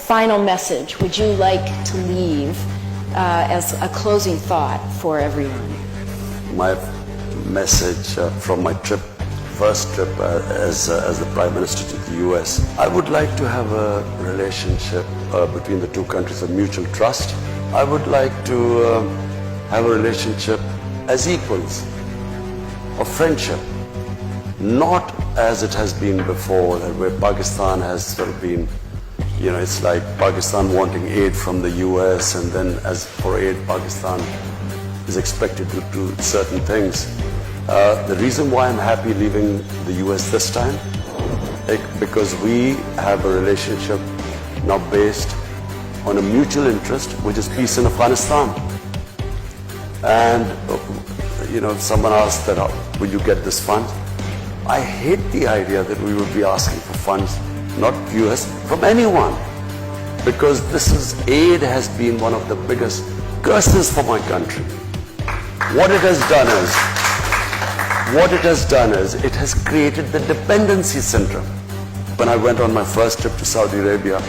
final message would you like to leave as a closing thought for everyone? My message from my first trip as the Prime Minister to the US, I would like to have a relationship between the two countries of mutual trust. I would like to have a relationship as equals, of friendship, not as it has been before, where Pakistan has sort of been, you know, it's like Pakistan wanting aid from the US, and then as for aid, Pakistan is expected to do certain things. The reason why I'm happy leaving the US this time, because we have a relationship now based on a mutual interest, which is peace in Afghanistan. And, you know, someone asked that, will you get this fund? I hate the idea that we would be asking for funds, not US, from anyone. Because aid has been one of the biggest curses for my country. What it has done is, it has created the dependency syndrome. When I went on my first trip to Saudi Arabia,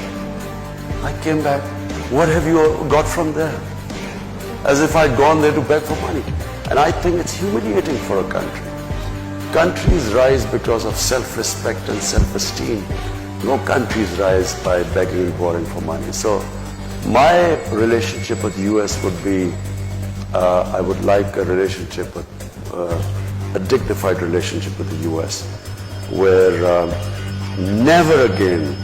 I came back, what have you got from there? As if I'd gone there to beg for money. And I think it's humiliating for a country. Countries rise because of self-respect and self-esteem. No countries rise by begging and borrowing for money. So my relationship with the US would be, I would like a relationship with, a dignified relationship with the US, where never again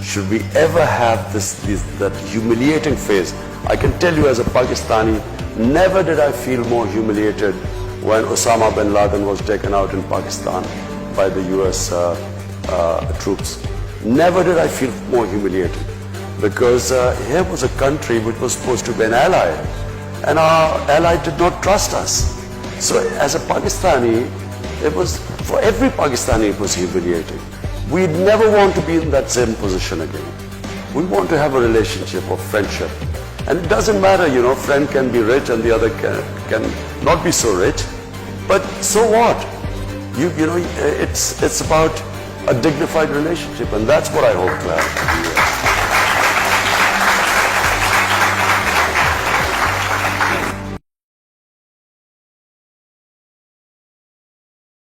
should we ever have that humiliating phase. I can tell you as a Pakistani, never did I feel more humiliated when Osama bin Laden was taken out in Pakistan by the US troops. Never did I feel more humiliated, because here was a country which was supposed to be an ally, and our ally did not trust us. So as a Pakistani, for every Pakistani it was humiliating. We never want to be in that same position again. We want to have a relationship of friendship. And it doesn't matter, you know, friend can be rich and the other can not be so rich. But so what? You know, it's about a dignified relationship, and that's what I hope to have.